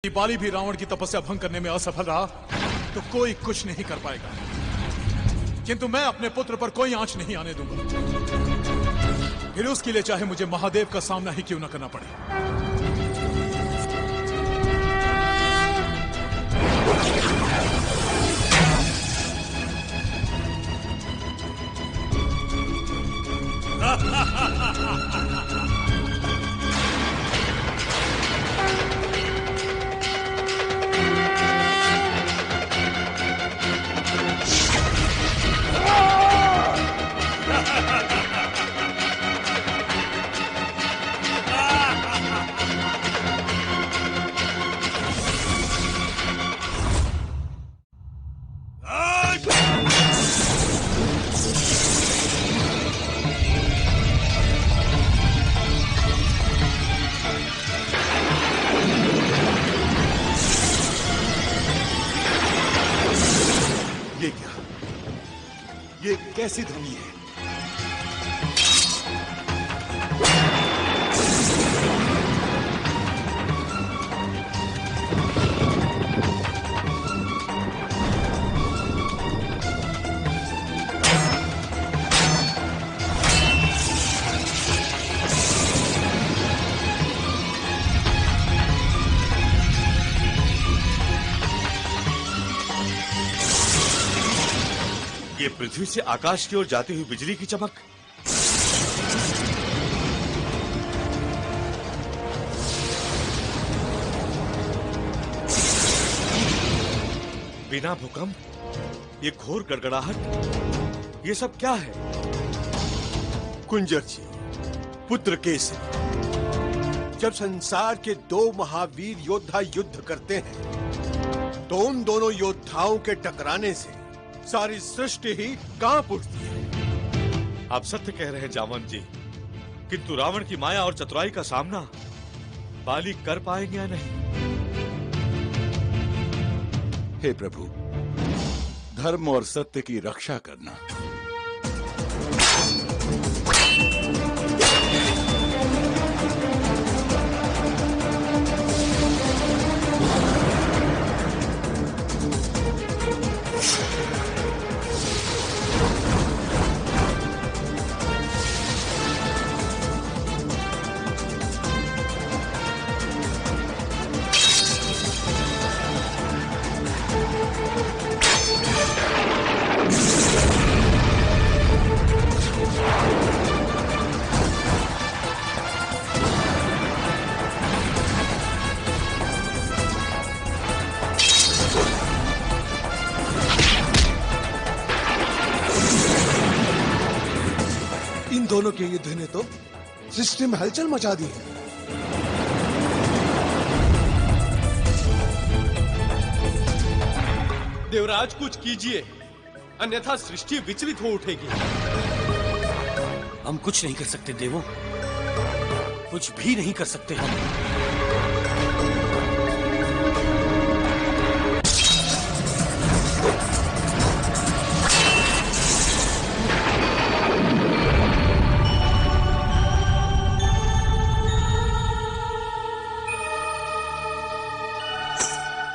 बाली भी रावण की तपस्या भंग करने में असफल रहा तो कोई कुछ नहीं कर पाएगा, किंतु मैं अपने पुत्र पर कोई आंच नहीं आने दूंगा। फिर उसके लिए चाहे मुझे महादेव का सामना ही क्यों न करना पड़े। ये क्या? ये कैसी ध्वनि है? ये पृथ्वी से आकाश की ओर जाती हुई बिजली की चमक। बिना भूकंप, ये घोर गड़गड़ाहट, ये सब क्या है? कुंजर जी, पुत्र केसरी, जब संसार के दो महावीर योद्धा युद्ध करते हैं तो उन दोनों योद्धाओं के टकराने से सारी सृष्टि ही कांप उठती है। आप सत्य कह रहे हैं जामवंत जी, किंतु रावण की माया और चतुराई का सामना बाली कर पाएंगे या नहीं? हे प्रभु, धर्म और सत्य की रक्षा करना। इन दोनों के युद्ध ने तो सृष्टि में हलचल मचा दी है। देवराज कुछ कीजिए, अन्यथा सृष्टि विचलित हो उठेगी। हम कुछ नहीं कर सकते देवों, कुछ भी नहीं कर सकते हम।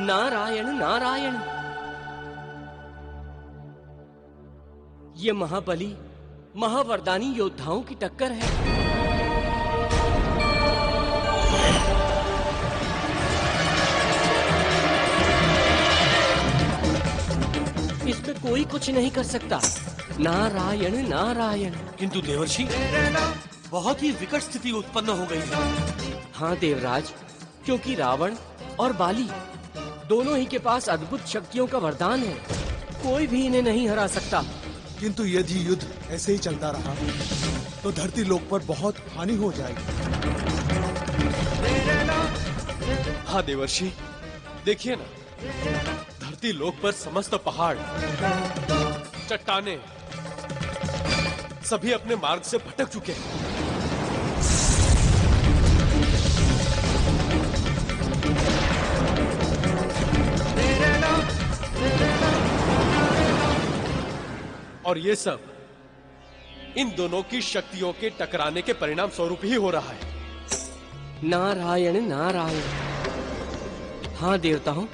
नारायण नारायण, ये महाबली महावरदानी योद्धाओं की टक्कर है। इसमें कोई कुछ नहीं कर सकता। नारायण नारायण। किंतु देवर्षि, बहुत ही विकट स्थिति उत्पन्न हो गई है। हाँ देवराज, क्योंकि रावण और बाली दोनों ही के पास अद्भुत शक्तियों का वरदान है, कोई भी इन्हें नहीं हरा सकता। किंतु यदि युद्ध ऐसे ही चलता रहा तो धरती लोक पर बहुत हानि हो जाएगी। हाँ देवर्षि, देखिए ना, धरती लोक पर समस्त पहाड़, चट्टाने सभी अपने मार्ग से भटक चुके हैं। और ये सब इन दोनों की शक्तियों के टकराने के परिणाम स्वरूप ही हो रहा है। नारायण नारायण। हाँ देवताओं,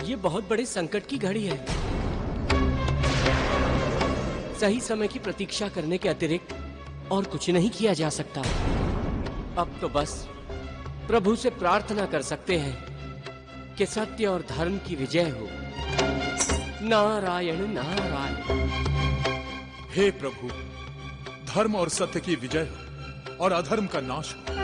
ये बहुत बड़े संकट की घड़ी है। सही समय की प्रतीक्षा करने के अतिरिक्त और कुछ नहीं किया जा सकता। अब तो बस प्रभु से प्रार्थना कर सकते हैं कि सत्य और धर्म की विजय हो। नारायण नारायण। हे प्रभु, धर्म और सत्य की विजय हो और अधर्म का नाश हो।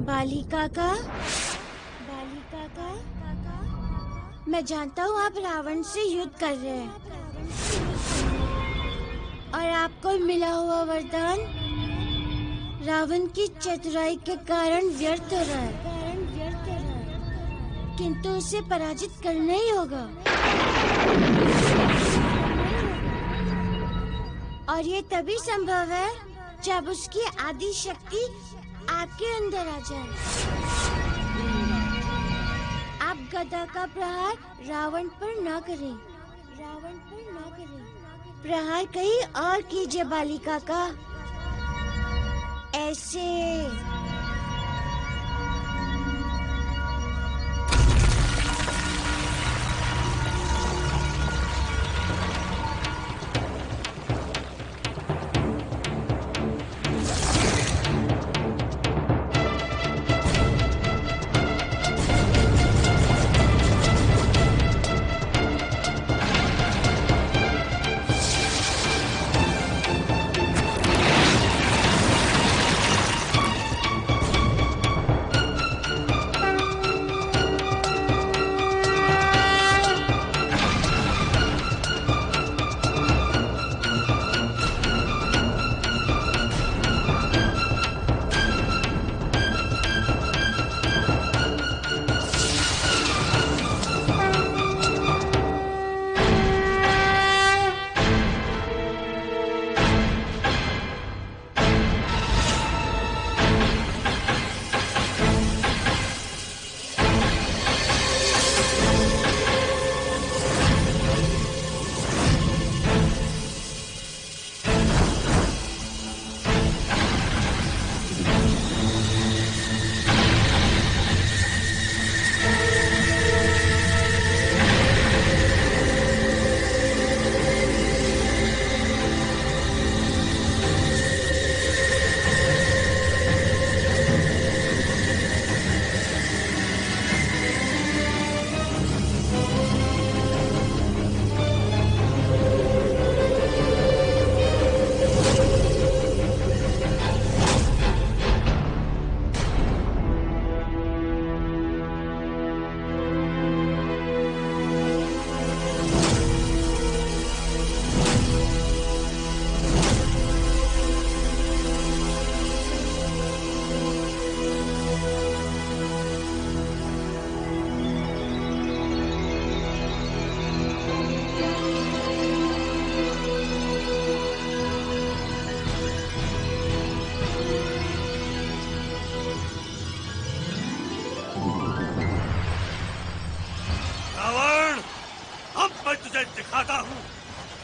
बालिका का मैं जानता हूँ आप रावण से युद्ध कर रहे हैं और आपको मिला हुआ वरदान रावण की चतुराई के कारण व्यर्थ हो रहा है, किंतु उसे पराजित करना ही होगा। और ये तभी संभव है जब उसकी आदि शक्ति आपके अंदर आ जाए। आप गदा का प्रहार रावण पर ना करें, प्रहार कहीं और कीजिए बालिका का, ऐसे।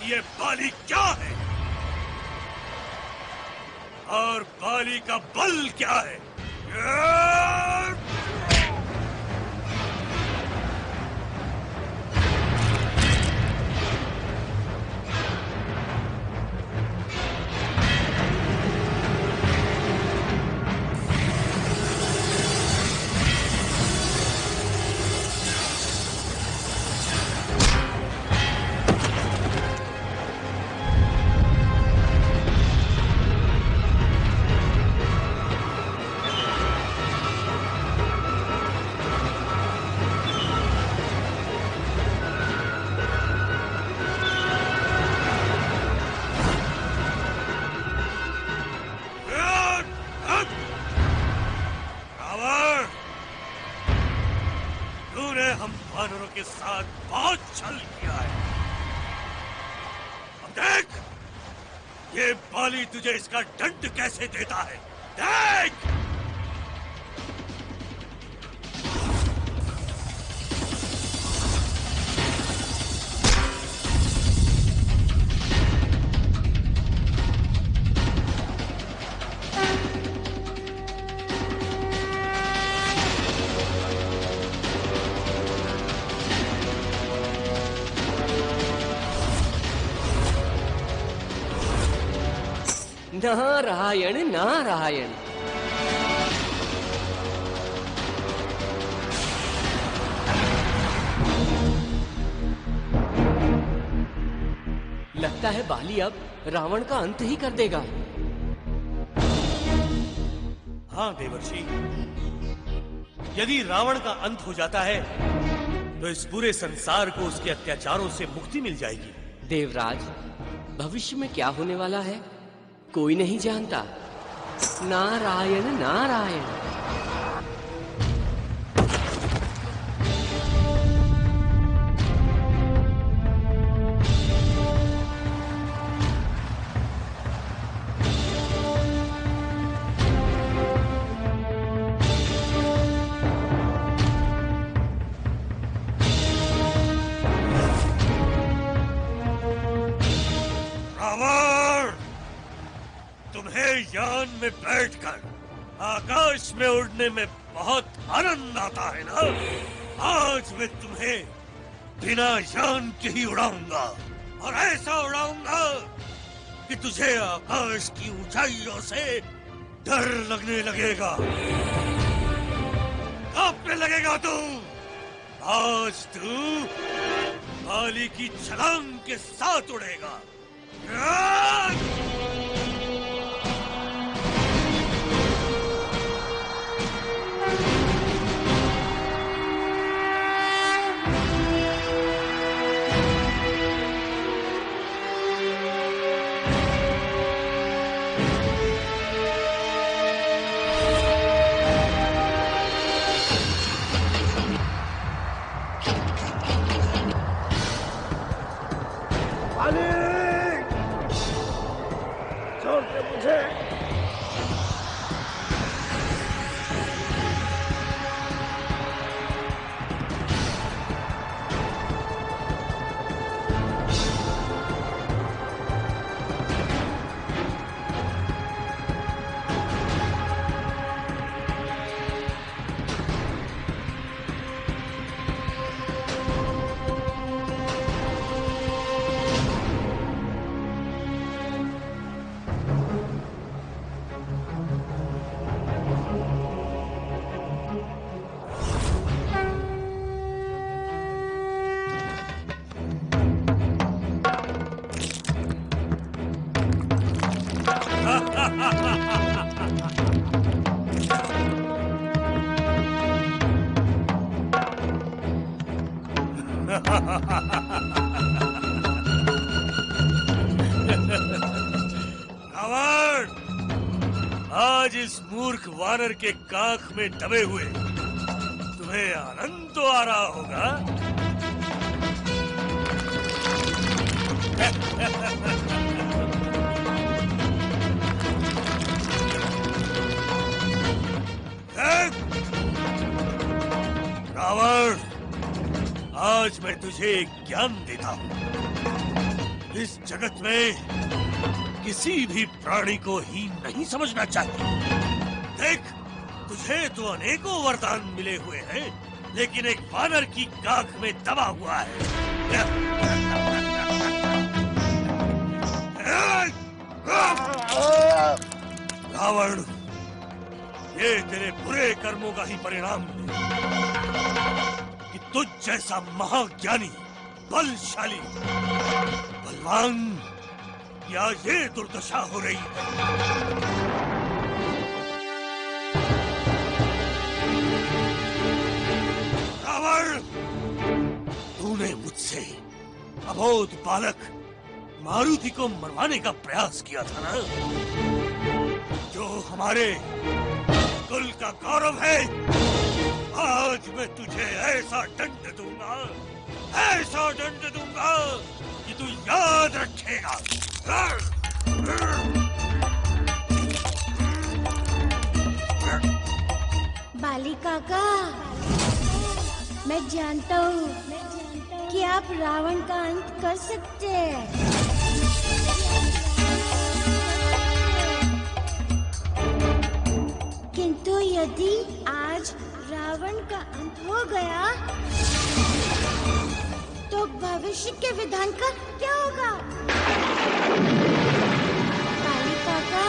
कि ये बाली क्या है और बाली का बल क्या है। हम वानरों के साथ बहुत छल किया है। अब देख ये बाली तुझे इसका दंड कैसे देता है। देख नारायण नारायण। लगता है बाली अब रावण का अंत ही कर देगा। हाँ देवर्षि, यदि रावण का अंत हो जाता है तो इस पूरे संसार को उसके अत्याचारों से मुक्ति मिल जाएगी। देवराज, भविष्य में क्या होने वाला है कोई नहीं जानता। नारायण नारायण। यान में बैठकर आकाश में उड़ने में बहुत आनंद आता है ना। आज मैं तुम्हें बिना यान के ही उड़ाऊंगा और ऐसा उड़ाऊंगा कि तुझे आकाश की ऊंचाइयों से डर लगने लगेगा, कांपने लगेगा तू। आज तू बाली की छलांग के साथ उड़ेगा। रावण, आज इस मूर्ख वानर के काख में दबे हुए तुम्हें आनंद तो आ रहा होगा। रावण, आज मैं तुझे एक ज्ञान देता हूं। इस जगत में किसी भी प्राणी को हीन नहीं समझना चाहिए। देख, तुझे तो अनेकों वरदान मिले हुए हैं, लेकिन एक वानर की गाख में दबा हुआ है। रावण, ये तेरे बुरे कर्मों का ही परिणाम है कि तुझ जैसा महाज्ञानी, बलशाली, बलवान या ये दुर्दशा हो रही है। रावण, तूने मुझसे अबोध बालक मारुति को मरवाने का प्रयास किया था ना, जो हमारे कुल का गौरव है। आज मैं तुझे ऐसा दंड दूंगा, ऐसा दंड दूंगा कि तू याद रखेगा। बाली काका, मैं जानता हूँ कि आप रावण का अंत कर सकते हैं। किंतु यदि आज रावण का अंत हो गया तो भविष्य के विधान का क्या होगा? बाली काका,